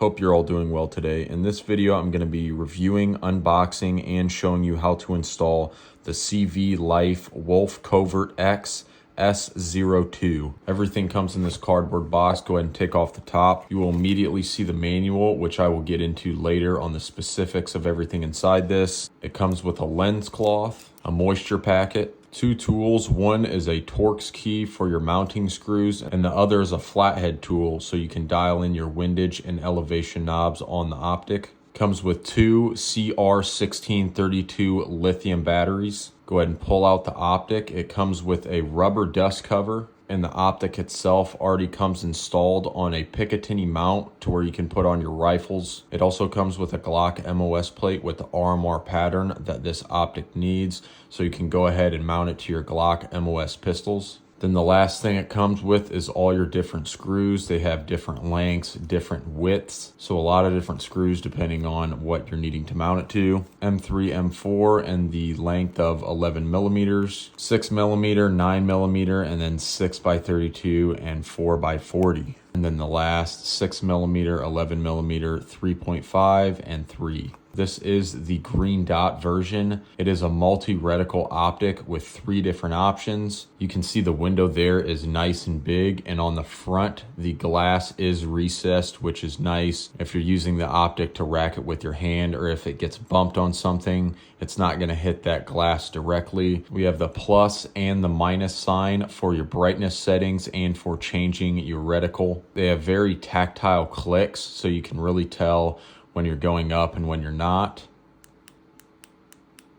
Hope you're all doing well today. In this video, I'm going to be reviewing, unboxing, and showing you how to install the CVLIFE WolfCovert X S02. Everything comes in this cardboard box. Go ahead and take off the top. You will immediately see the manual, which I will get into later on the specifics of everything inside this. It comes with a lens cloth, a moisture packet, two tools. One is a Torx key for your mounting screws, and the other is a flathead tool so you can dial in your windage and elevation knobs on the Optic. Comes with two CR1632 lithium batteries. Go ahead and pull out the Optic. It comes with a rubber dust cover, and the Optic itself already comes installed on a Picatinny mount to where you can put on your rifles. It also comes with a Glock MOS plate with the RMR pattern that this Optic needs, so you can go ahead and mount it to your Glock MOS pistols. Then the last thing it comes with is all your different screws. They have different lengths, different widths, so a lot of different screws depending on what you're needing to mount it to. M3, M4, and the length of 11 millimeters, 6 millimeter, 9 millimeter, and then 6x32 and 4x40. And then the last 6 millimeter, 11 millimeter, 3.5, and 3. This is the green dot version. It is a multi-reticle optic with 3 different options. You can see the window there is nice and big, and on the front, the glass is recessed, which is nice. If you're using the Optic to rack it with your hand, or if it gets bumped on something, it's not gonna hit that glass directly. We have the plus and the minus sign for your brightness settings and for changing your reticle. They have very tactile clicks, so you can really tell when you're going up and when you're not.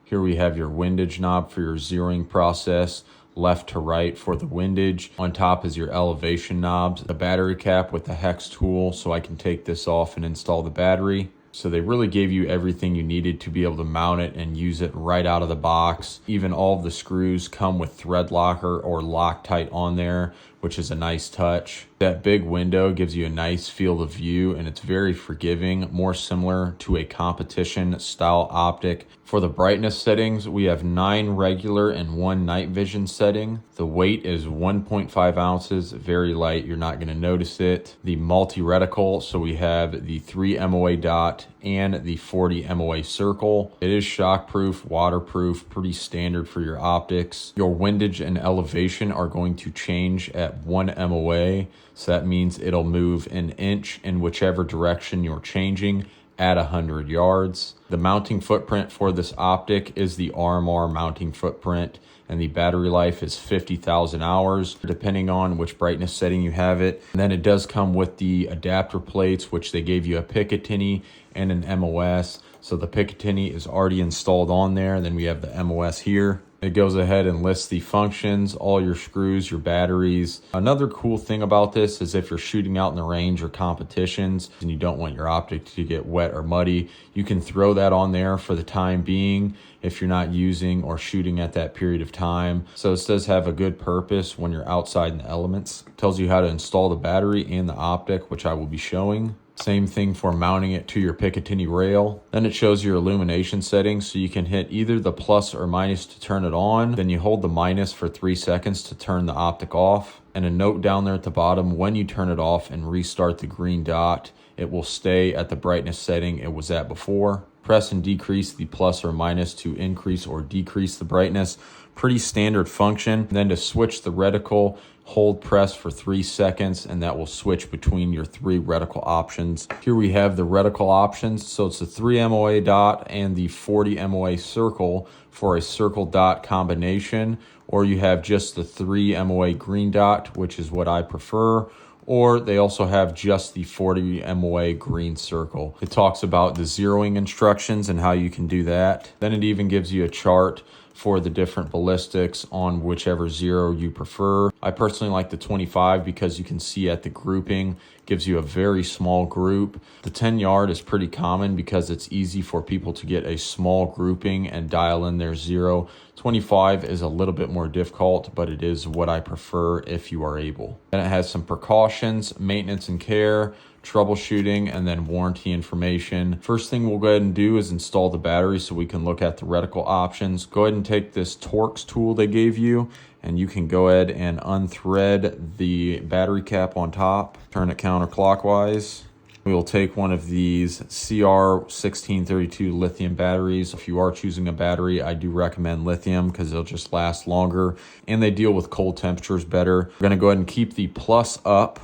Here we have your windage knob for your zeroing process, left to right for the windage. On top is your elevation knobs, the battery cap with the hex tool, so I can take this off and install the battery. So they really gave you everything you needed to be able to mount it and use it right out of the box. Even all of the screws come with thread locker or Loctite on there, which is a nice touch. That big window gives you a nice field of view, and it's very forgiving, more similar to a competition style optic. For the brightness settings, we have 9 regular and 1 night vision setting. The weight is 1.5 ounces, very light, you're not gonna notice it. The multi-reticle, so we have the 3 MOA dot and the 40 MOA circle. It is shockproof, waterproof, pretty standard for your optics. Your windage and elevation are going to change at 1 MOA. So that means it'll move an inch in whichever direction you're changing at 100 yards. The mounting footprint for this Optic is the RMR mounting footprint, and the battery life is 50,000 hours, depending on which brightness setting you have it. And then it does come with the adapter plates, which they gave you a Picatinny and an MOS. So the Picatinny is already installed on there. Then we have the MOS here. It goes ahead and lists the functions, all your screws, your batteries. Another cool thing about this is if you're shooting out in the range or competitions and you don't want your Optic to get wet or muddy, you can throw that on there for the time being if you're not using or shooting at that period of time. So this does have a good purpose when you're outside in the elements. It tells you how to install the battery and the Optic, which I will be showing. Same thing for mounting it to your Picatinny rail. Then it shows your illumination settings, so you can hit either the plus or minus to turn it on. Then you hold the minus for 3 seconds to turn the Optic off. And a note down there at the bottom, when you turn it off and restart the green dot, it will stay at the brightness setting it was at before. Press and decrease the plus or minus to increase or decrease the brightness. Pretty standard function. And then to switch the reticle, hold press for 3 seconds, and that will switch between your 3 reticle options. Here we have the reticle options. So it's the 3 MOA dot and the 40 MOA circle for a circle dot combination, or you have just the 3 MOA green dot, which is what I prefer. Or they also have just the 40 MOA green circle. It talks about the zeroing instructions and how you can do that. Then it even gives you a chart for the different ballistics on whichever zero you prefer. I personally like the 25 because you can see at the grouping, gives you a very small group. The 10 yard is pretty common because it's easy for people to get a small grouping and dial in their zero. 25 is a little bit more difficult, but it is what I prefer if you are able. Then it has some precautions, maintenance and care, troubleshooting, and then warranty information. First thing we'll go ahead and do is install the battery so we can look at the reticle options. Go ahead and take this Torx tool they gave you, and you can go ahead and unthread the battery cap on top. Turn it counterclockwise. We will take one of these CR1632 lithium batteries. If you are choosing a battery, I do recommend lithium because they'll just last longer and they deal with cold temperatures better. We're gonna go ahead and keep the plus up.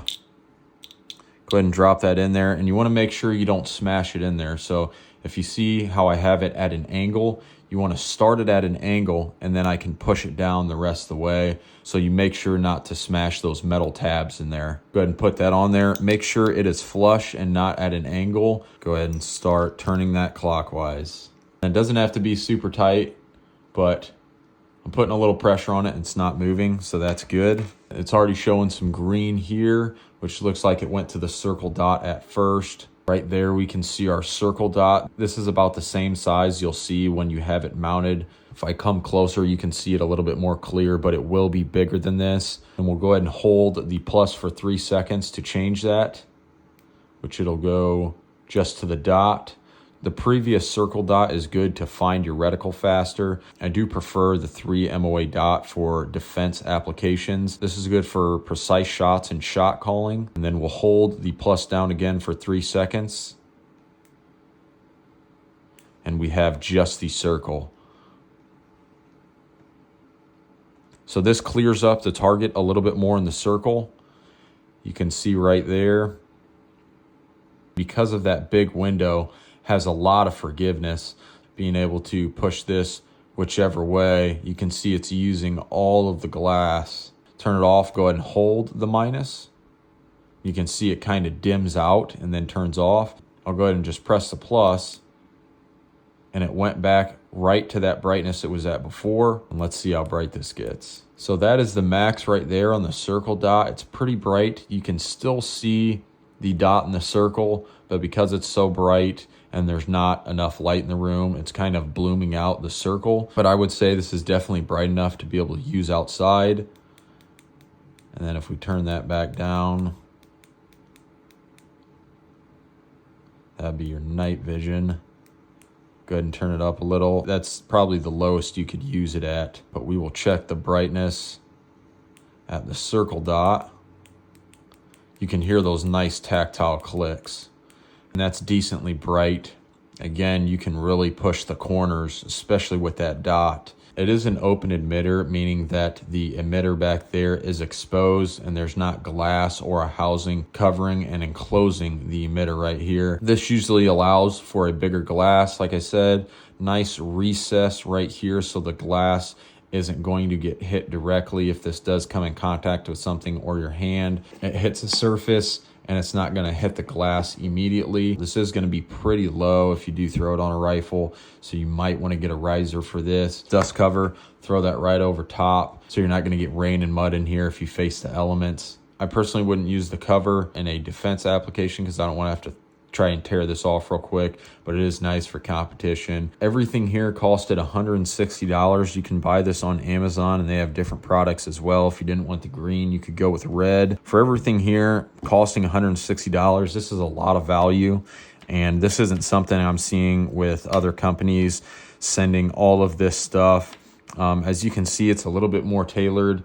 Go ahead and drop that in there, and you wanna make sure you don't smash it in there. So if you see how I have it at an angle, you wanna start it at an angle and then I can push it down the rest of the way. So you make sure not to smash those metal tabs in there. Go ahead and put that on there. Make sure it is flush and not at an angle. Go ahead and start turning that clockwise. And it doesn't have to be super tight, but I'm putting a little pressure on it and it's not moving, so that's good. It's already showing some green here, which looks like it went to the circle dot at first. Right there, we can see our circle dot. This is about the same size you'll see when you have it mounted. If I come closer, you can see it a little bit more clear, but it will be bigger than this. And we'll go ahead and hold the plus for 3 seconds to change that, which it'll go just to the dot. The previous circle dot is good to find your reticle faster. I do prefer the 3 MOA dot for defense applications. This is good for precise shots and shot calling. And then we'll hold the plus down again for 3 seconds. And we have just the circle. So this clears up the target a little bit more in the circle. You can see right there. Because of that big window, has a lot of forgiveness, being able to push this whichever way. You can see it's using all of the glass. Turn it off, go ahead and hold the minus. You can see it kind of dims out and then turns off. I'll go ahead and just press the plus, and it went back right to that brightness it was at before. And let's see how bright this gets. So that is the max right there on the circle dot. It's pretty bright. You can still see the dot in the circle, but because it's so bright and there's not enough light in the room, it's kind of blooming out the circle. But I would say this is definitely bright enough to be able to use outside. And then if we turn that back down, that'd be your night vision. Go ahead and turn it up a little. That's probably the lowest you could use it at, but we will check the brightness at the circle dot. You can hear those nice tactile clicks, and that's decently bright. Again, you can really push the corners, especially with that dot. It is an open emitter, meaning that the emitter back there is exposed and there's not glass or a housing covering and enclosing the emitter right here. This usually allows for a bigger glass. Like I said, nice recess right here so the glass isn't going to get hit directly if this does come in contact with something or your hand. It hits the surface and it's not going to hit the glass immediately. This is going to be pretty low if you do throw it on a rifle, so you might want to get a riser for this. Dust cover, throw that right over top so you're not going to get rain and mud in here if you face the elements. I personally wouldn't use the cover in a defense application because I don't want to have to try and tear this off real quick, but it is nice for competition. Everything here costed $160. You can buy this on Amazon and they have different products as well. If you didn't want the green, you could go with red. For everything here costing $160, this is a lot of value, and this isn't something I'm seeing with other companies sending all of this stuff. As you can see, it's a little bit more tailored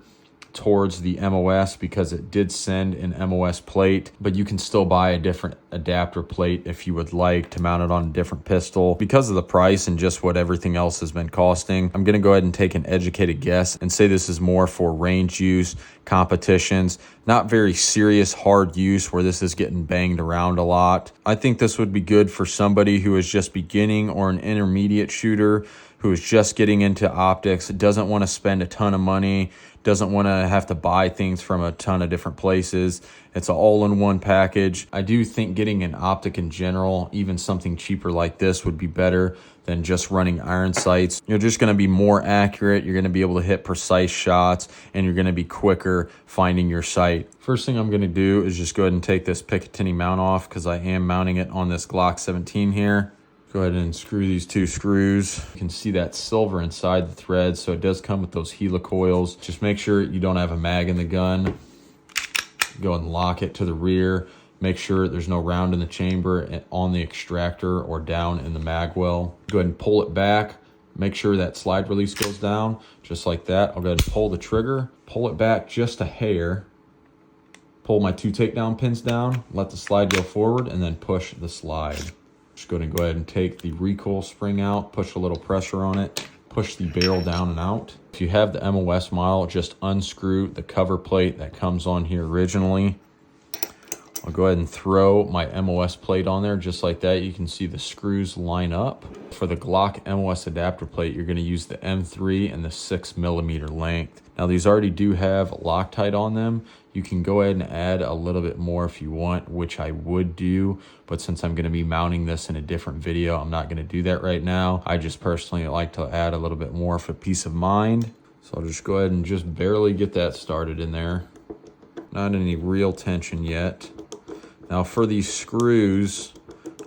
towards the MOS because it did send an MOS plate, but you can still buy a different adapter plate if you would like to mount it on a different pistol. Because of the price and just what everything else has been costing, I'm going to go ahead and take an educated guess and say this is more for range use, competitions, not very serious hard use where this is getting banged around a lot. I think this would be good for somebody who is just beginning or an intermediate shooter who is just getting into optics, doesn't want to spend a ton of money, doesn't want to have to buy things from a ton of different places. It's an all-in-one package. I do think getting an optic in general, even something cheaper like this, would be better than just running iron sights. You're just going to be more accurate. You're going to be able to hit precise shots, and you're going to be quicker finding your sight. First thing I'm going to do is just go ahead and take this Picatinny mount off because I am mounting it on this Glock 17 here. Go ahead and screw these 2 screws. You can see that silver inside the thread, so it does come with those helicoils. Just make sure you don't have a mag in the gun. Go and lock it to the rear. Make sure there's no round in the chamber on the extractor or down in the mag well. Go ahead and pull it back. Make sure that slide release goes down, just like that. I'll go ahead and pull the trigger, pull it back just a hair, pull my 2 takedown pins down, let the slide go forward, and then push the slide. Just going to go ahead and take the recoil spring out, push a little pressure on it, push the barrel down and out. If you have the MOS model, just unscrew the cover plate that comes on here originally. I'll go ahead and throw my MOS plate on there just like that. You can see the screws line up. For the Glock MOS adapter plate, you're going to use the M3 and the 6mm length. Now these already do have Loctite on them. You can go ahead and add a little bit more if you want, which I would do, but since I'm going to be mounting this in a different video, I'm not going to do that right now. I just personally like to add a little bit more for peace of mind. So I'll just go ahead and just barely get that started in there. Not any real tension yet. Now for these screws,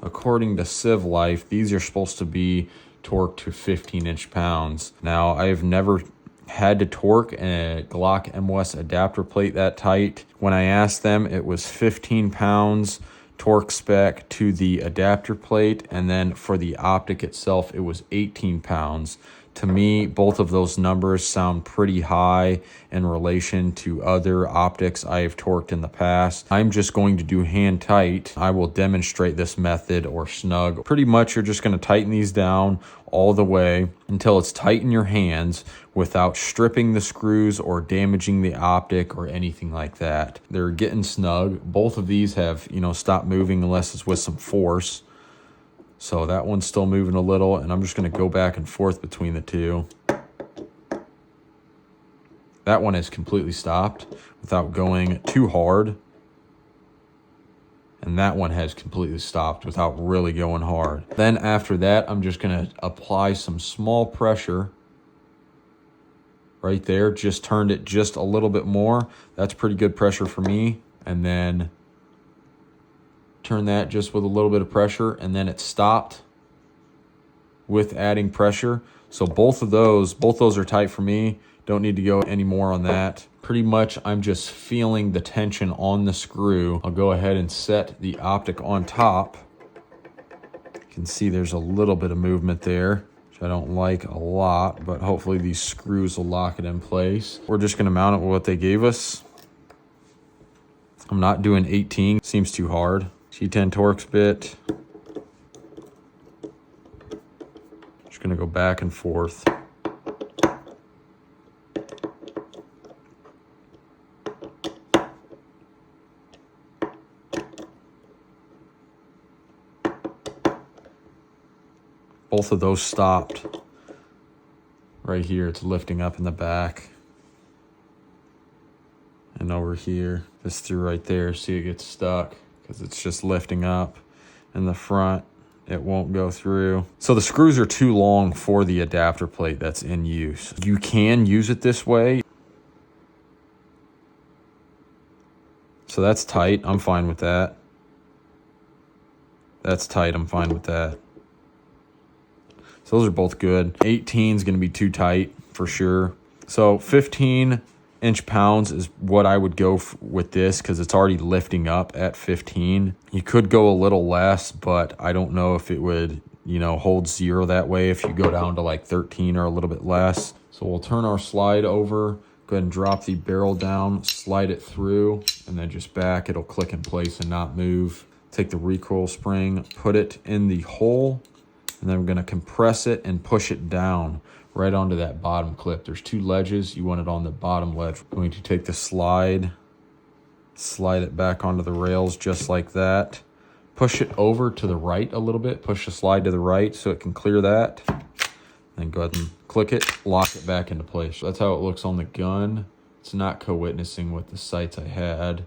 according to CVLIFE, these are supposed to be torqued to 15 inch-pounds. Now I've never had to torque a Glock MOS adapter plate that tight. When I asked them, it was 15 pounds torque spec to the adapter plate, and then for the Optic itself, it was 18 pounds. To me, both of those numbers sound pretty high in relation to other optics I have torqued in the past. I'm just going to do hand tight. I will demonstrate this method, or snug. Pretty much you're just going to tighten these down all the way until it's tight in your hands without stripping the screws or damaging the optic or anything like that. They're getting snug. Both of these have, stopped moving unless it's with some force. So that one's still moving a little, and I'm just going to go back and forth between the two. That one has completely stopped without going too hard. And that one has completely stopped without really going hard. Then after that, I'm just going to apply some small pressure right there. Just turned it just a little bit more. That's pretty good pressure for me. And then turn that just with a little bit of pressure, and then it stopped with adding pressure. So both those are tight for me. Don't need to go any more on that. Pretty much I'm just feeling the tension on the screw. I'll go ahead and set the Optic on top. You can see there's a little bit of movement there, which I don't like a lot, but hopefully these screws will lock it in place. We're just gonna mount it with what they gave us. I'm not doing 18, seems too hard. G10 Torx bit. Just gonna go back and forth. Both of those stopped. Right here, it's lifting up in the back. And over here, this through right there, see it gets stuck because it's just lifting up. In the front, it won't go through. So the screws are too long for the adapter plate that's in use. You can use it this way. So that's tight, I'm fine with that. That's tight, I'm fine with that. So those are both good. 18 is gonna be too tight for sure. So 15 inch-pounds is what I would go with this because it's already lifting up at 15. You could go a little less, but I don't know if it would, hold zero that way if you go down to like 13 or a little bit less. So we'll turn our slide over, go ahead and drop the barrel down, slide it through, and then just back. It'll click in place and not move. Take the recoil spring, put it in the hole, and then we're gonna compress it and push it down right onto that bottom clip. There's 2 ledges. You want it on the bottom ledge. We're going to take the slide it back onto the rails just like that. Push it over to the right a little bit. Push the slide to the right so it can clear that. Then go ahead and click it, lock it back into place. That's how it looks on the gun. It's not co-witnessing with the sights I had,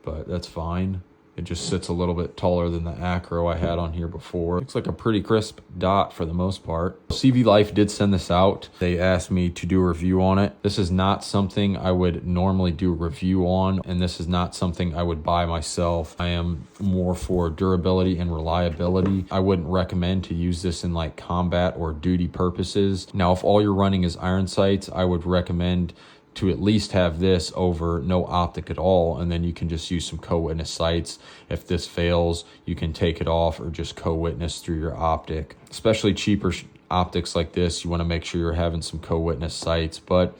but that's fine. It just sits a little bit taller than the acro I had on here before. Looks like a pretty crisp dot for the most part. CVLIFE did send this out. They asked me to do a review on it. This is not something I would normally do a review on, and this is not something I would buy myself. I am more for durability and reliability. I wouldn't recommend to use this in like combat or duty purposes. Now, if all you're running is iron sights, I would recommend to at least have this over no optic at all, and then you can just use some co-witness sights. If this fails, you can take it off or just co-witness through your optic. Especially cheaper optics like this, you want to make sure you're having some co-witness sights. But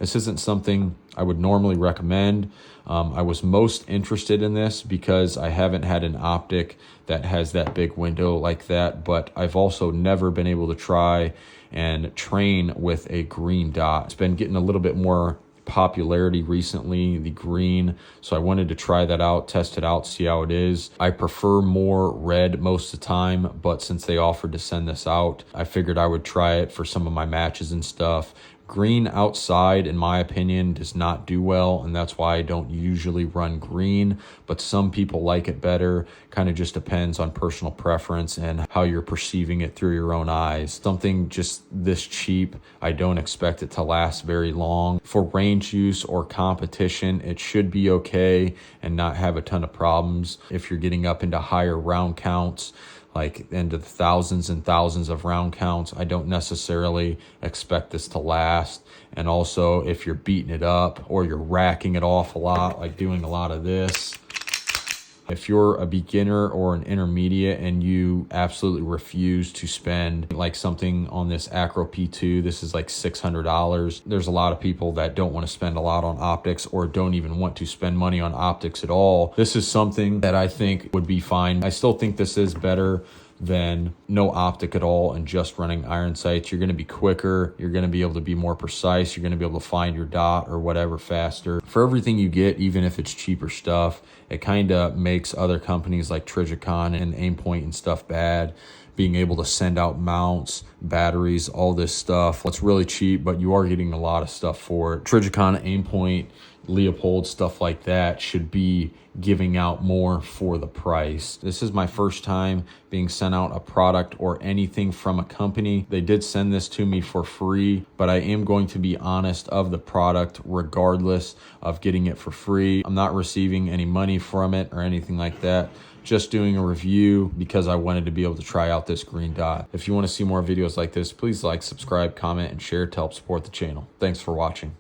This isn't something I would normally recommend. I was most interested in this because I haven't had an Optic that has that big window like that, but I've also never been able to try and train with a green dot. It's been getting a little bit more popularity recently, the green, so I wanted to try that out, test it out, see how it is. I prefer more red most of the time, but since they offered to send this out, I figured I would try it for some of my matches and stuff. Green outside, in my opinion, does not do well, and that's why I don't usually run green, but some people like it better. Kind of just depends on personal preference and how you're perceiving it through your own eyes. Something just this cheap, I don't expect it to last very long. For range use or competition, it should be okay and not have a ton of problems. If you're getting up into higher round counts, like into the thousands and thousands of round counts, I don't necessarily expect this to last. And also, if you're beating it up or you're racking it off a lot, like doing a lot of this, if you're a beginner or an intermediate and you absolutely refuse to spend like something on this Acro P2, this is like $600. There's a lot of people that don't want to spend a lot on optics or don't even want to spend money on optics at all. This is something that I think would be fine. I still think this is better than no optic at all and just running iron sights. You're going to be quicker. You're going to be able to be more precise. You're going to be able to find your dot or whatever faster. For everything you get, even if it's cheaper stuff, it kind of makes other companies like Trijicon and Aimpoint and stuff bad. Being able to send out mounts, batteries, all this stuff. It's really cheap, but you are getting a lot of stuff for it. Trijicon, Aimpoint, Leopold, stuff like that should be giving out more for the price. This is my first time being sent out a product or anything from a company. They did send this to me for free, but I am going to be honest of the product regardless of getting it for free. I'm not receiving any money from it or anything like that. Just doing a review because I wanted to be able to try out this green dot. If you want to see more videos like this, please like, subscribe, comment, and share to help support the channel. Thanks for watching.